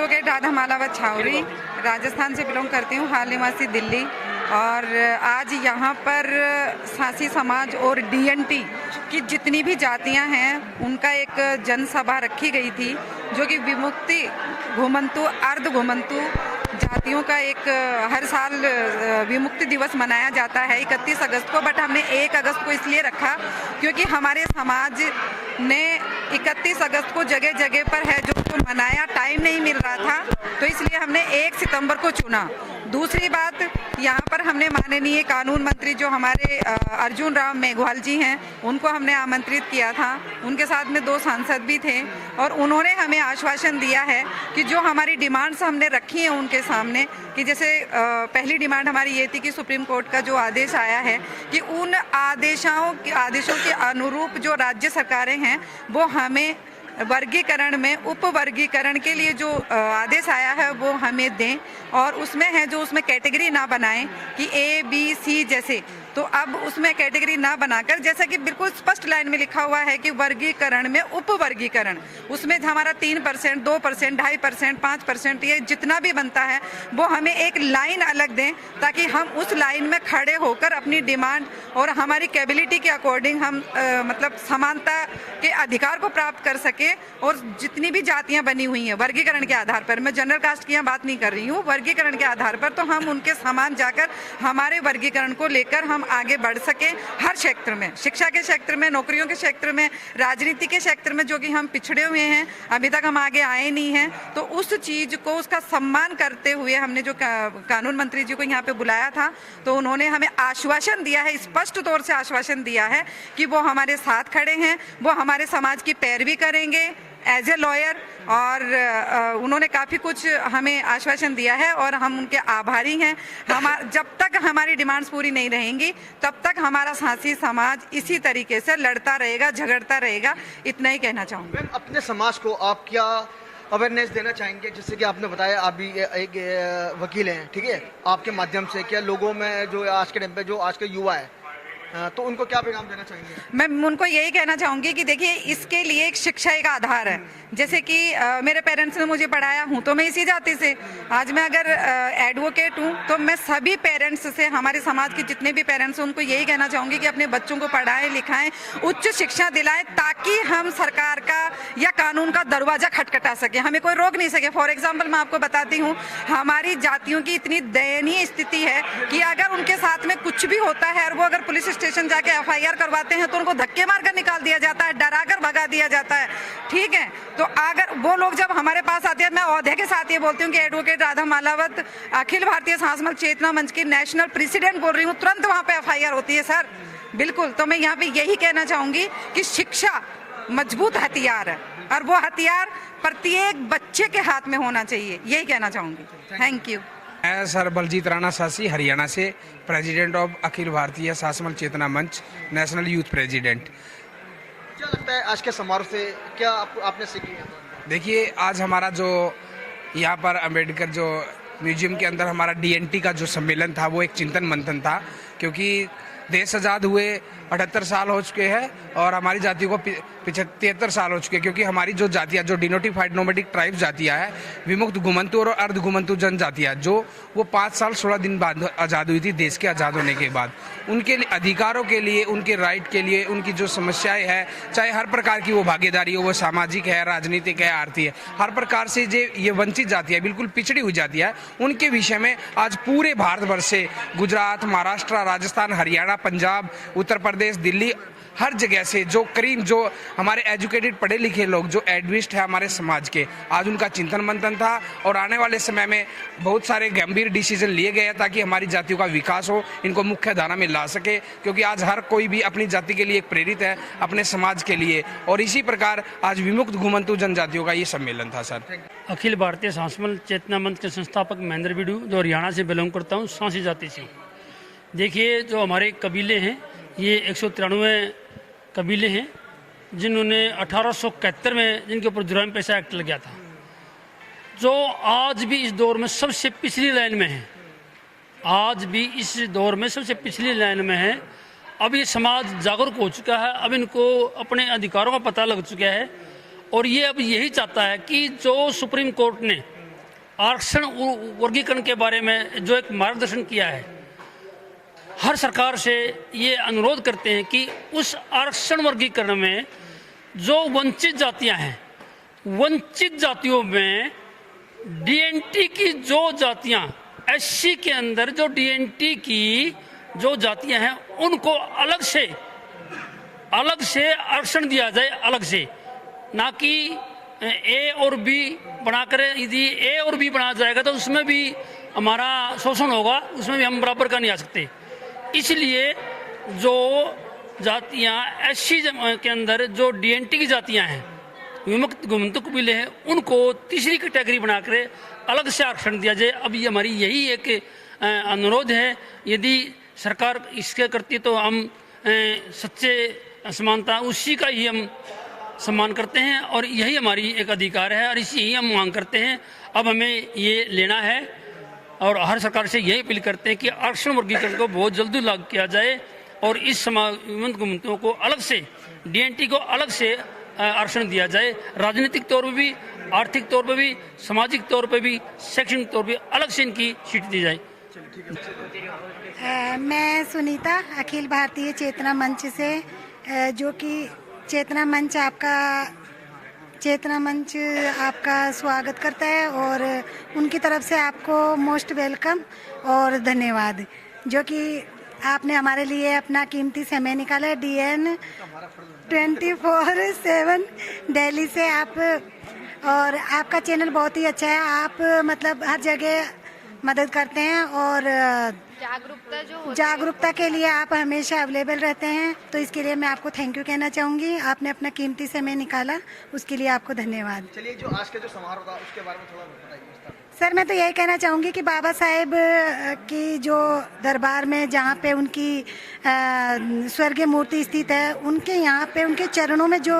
Advocate Radha Malawat छावरी, Rajasthan से belong करती हूँ, हाल निवासी दिल्ली। और आज यहाँ पर सासी समाज और डीएनटी की जितनी भी जातियाँ हैं उनका एक जनसभा रखी गई थी, जो कि विमुक्ति घुमंतु अर्ध घुमंतु जातियों का एक हर साल विमुक्ति दिवस मनाया जाता है 31 अगस्त को। बट हमने 1 अगस्त को इसलिए रखा क्योंकि हमारे समाज ने 31 अगस्त को जगह जगह पर है जो तो मनाया, टाइम नहीं मिल रहा था, तो इसलिए हमने 1 सितंबर को चुना। दूसरी बात, यहाँ पर हमने माननीय कानून मंत्री जो हमारे अर्जुन राम मेघवाल जी हैं, उनको हमने आमंत्रित किया था। उनके साथ में 2 सांसद भी थे और उन्होंने हमें आश्वासन दिया है कि जो हमारी डिमांड्स हमने रखी हैं उनके सामने, कि जैसे पहली डिमांड हमारी ये थी कि सुप्रीम कोर्ट का जो आदेश आया है कि उन आदेशों के अनुरूप जो राज्य सरकारें हैं वो हमें वर्गीकरण में उपवर्गीकरण के लिए जो आदेश आया है वो हमें दें, और उसमें है जो उसमें कैटेगरी ना बनाएं कि A, B, C जैसे, तो अब उसमें कैटेगरी ना बनाकर जैसा कि बिल्कुल स्पष्ट लाइन में लिखा हुआ है कि वर्गीकरण में उपवर्गीकरण, उसमें हमारा 3%, 2%, 2.5%, 5% ये जितना भी बनता है वो हमें एक लाइन अलग दें, ताकि हम उस लाइन में खड़े होकर अपनी डिमांड और हमारी कैपेबिलिटी के अकॉर्डिंग हम मतलब समानता के अधिकार को प्राप्त कर सके। और जितनी भी जातियां बनी हुई हैं वर्गीकरण के आधार पर, मैं जनरल कास्ट की यहाँ बात नहीं कर रही हूँ, वर्गीकरण के आधार पर, तो हम उनके समान जाकर हमारे वर्गीकरण को लेकर हम आगे बढ़ सके हर क्षेत्र में, शिक्षा के क्षेत्र में, नौकरियों के क्षेत्र में, राजनीति के क्षेत्र में, जो कि हम पिछड़े हुए हैं, अभी तक हम आगे आए नहीं हैं। तो उस चीज को, उसका सम्मान करते हुए हमने जो कानून मंत्री जी को यहाँ पे बुलाया था, तो उन्होंने हमें आश्वासन दिया है, स्पष्ट तौर से आश्वासन दिया है कि वो हमारे साथ खड़े हैं, वो हमारे समाज की पैरवी करेंगे एज ए लॉयर, और उन्होंने काफ़ी कुछ हमें आश्वासन दिया है और हम उनके आभारी हैं। जब तक हमारी डिमांड्स पूरी नहीं रहेंगी तब तक हमारा सासी समाज इसी तरीके से लड़ता रहेगा, झगड़ता रहेगा, इतना ही कहना चाहूँगी। मैम, अपने समाज को आप क्या अवेयरनेस देना चाहेंगे? जैसे कि आपने बताया आप भी एक वकील हैं, ठीक है, आपके माध्यम से क्या लोगों में जो आज के टाइम पे जो आज के युवा है, तो उनको क्या पैगाम देना चाहेंगे? मैं उनको यही कहना चाहूंगी कि देखिए, इसके लिए एक शिक्षा एक आधार है। जैसे कि मेरे पेरेंट्स ने मुझे पढ़ाया, हूँ तो मैं इसी जाति से, आज मैं अगर एडवोकेट हूँ तो मैं सभी पेरेंट्स से, हमारे समाज के जितने भी पेरेंट्स हैं उनको यही कहना चाहूंगी कि अपने बच्चों को पढ़ाएं लिखाएं, उच्च शिक्षा दिलाएं, ताकि हम सरकार का या कानून का दरवाजा खटखटा सके, हमें कोई रोक नहीं सके। फॉर एग्जाम्पल मैं आपको बताती हूँ, हमारी जातियों की इतनी दयनीय स्थिति है कि अगर उनके साथ में कुछ भी होता है और वो अगर पुलिस स्टेशन जाके FIR करवाते हैं तो उनको धक्के मारकर निकाल दिया जाता है, डराकर भगा दिया जाता है, ठीक है। तो अगर वो लोग जब हमारे पास आते हैं, मैं औहदे के साथ ये बोलती हूँ कि एडवोकेट राधा मालावत अखिल भारतीय सांसमल चेतना मंच की नेशनल प्रेसिडेंट बोल रही हूँ, तुरंत वहाँ पे FIR होती है सर, बिल्कुल। तो मैं यहाँ पे यही कहना चाहूंगी कि शिक्षा मजबूत हथियार है और वो हथियार प्रत्येक बच्चे के हाथ में होना चाहिए, यही कहना चाहूंगी। Thank you. मैं सर बलजीत राणा सासी, हरियाणा से, प्रेसिडेंट ऑफ अखिल भारतीय सांसमल चेतना मंच, नेशनल यूथ प्रेसिडेंट। क्या लगता है आज के समारोह से क्या आपने सीखी है? देखिए, आज हमारा जो यहाँ पर अम्बेडकर जो म्यूजियम के अंदर हमारा DNT का जो सम्मेलन था वो एक चिंतन मंथन था, क्योंकि देश आज़ाद हुए 78 साल हो चुके हैं और हमारी जाति को 73 साल हो चुके हैं, क्योंकि हमारी जो जातियाँ, जो डिनोटिफाइड नोमैडिक ट्राइब्स जातियाँ हैं, विमुक्त घुमंतु और अर्ध घुमंतु जनजातियाँ, जो वो 5 साल 16 दिन बाद आज़ाद हुई थी देश के आज़ाद होने के बाद, उनके अधिकारों के लिए, उनके राइट के लिए, उनकी जो समस्याएं हैं, चाहे हर प्रकार की वो भागीदारी हो, वो सामाजिक है, राजनीतिक है, आर्थिक है, हर प्रकार से जो ये वंचित जातियाँ, बिल्कुल पिछड़ी हुई जातियाँ, उनके विषय में आज पूरे भारतवर्ष से, गुजरात, महाराष्ट्र, राजस्थान, हरियाणा, पंजाब, उत्तर प्रदेश, दिल्ली, हर जगह से जो करीब जो हमारे एजुकेटेड पढ़े लिखे लोग, जो एडविस्ट है हमारे समाज के, आज उनका चिंतन मंथन था और आने वाले समय में बहुत सारे गंभीर डिसीजन लिए गए ताकि हमारी जातियों का विकास हो, इनको मुख्य धारा में ला सके, क्योंकि आज हर कोई भी अपनी जाति के लिए प्रेरित है, अपने समाज के लिए। और इसी प्रकार आज विमुक्त घुमंतु जनजातियों का ये सम्मेलन था सर। अखिल भारतीय सांसमल चेतना मंच के संस्थापक महेंद्र बिडू, जो हरियाणा से बिलोंग करता हूँ, सांसी जाति से। देखिए, जो हमारे कबीले हैं ये 193 कबीले हैं जिन्होंने 1871 में, जिनके ऊपर जुर्म पेशा एक्ट लग गया था, जो आज भी इस दौर में सबसे पिछली लाइन में है, आज भी इस दौर में सबसे पिछली लाइन में है। अब ये समाज जागरूक हो चुका है, अब इनको अपने अधिकारों का पता लग चुका है और ये अब यही चाहता है कि जो सुप्रीम कोर्ट ने आरक्षण वर्गीकरण के बारे में जो एक मार्गदर्शन किया है, हर सरकार से ये अनुरोध करते हैं कि उस आरक्षण वर्गीकरण में जो वंचित जातियां हैं, वंचित जातियों में डीएनटी की जो जातियां, एससी के अंदर जो डीएनटी की जो जातियां हैं, उनको अलग से आरक्षण दिया जाए, अलग से, ना कि ए और बी बनाकर। यदि ए और बी बनाया जाएगा तो उसमें भी हमारा शोषण होगा, उसमें भी हम बराबर का नहीं आ सकते। इसलिए जो जातियां एससी के अंदर जो डीएनटी की जातियां हैं, विमुक्त गोमंतक कबीले हैं, उनको तीसरी कैटेगरी बनाकर अलग से आरक्षण दिया जाए। अब ये हमारी यही एक अनुरोध है। यदि सरकार इसके करती तो हम सच्चे समानता उसी का ही हम सम्मान करते हैं और यही हमारी एक अधिकार है और इसी ही हम मांग करते हैं। अब हमें ये लेना है और हर सरकार से यही अपील करते हैं कि आरक्षण वर्गीकरण को बहुत जल्दी लागू किया जाए और इस समाज को अलग से, डीएनटी को अलग से आरक्षण दिया जाए। राजनीतिक तौर पर भी, आर्थिक तौर पर भी, सामाजिक तौर पर भी, शैक्षणिक तौर पर अलग से इनकी सीट दी जाए। मैं सुनीता, अखिल भारतीय चेतना मंच से, जो कि चेतना मंच आपका स्वागत करता है और उनकी तरफ से आपको मोस्ट वेलकम और धन्यवाद, जो कि आपने हमारे लिए अपना कीमती समय निकाला है। DN 24/7 दिल्ली से आप, और आपका चैनल बहुत ही अच्छा है। आप मतलब हर जगह मदद करते हैं और जागरूकता के लिए आप हमेशा अवेलेबल रहते हैं, तो इसके लिए मैं आपको थैंक यू कहना चाहूँगी। आपने अपना कीमती समय निकाला, उसके लिए आपको धन्यवाद। चलिए, जो आज का जो समारोह था उसके बारे में थोड़ा बताइए। सर, मैं तो यही कहना चाहूँगी कि बाबा साहेब की जो दरबार में जहाँ पे उनकी स्वर्गीय मूर्ति स्थित है, उनके यहाँ पे उनके चरणों में जो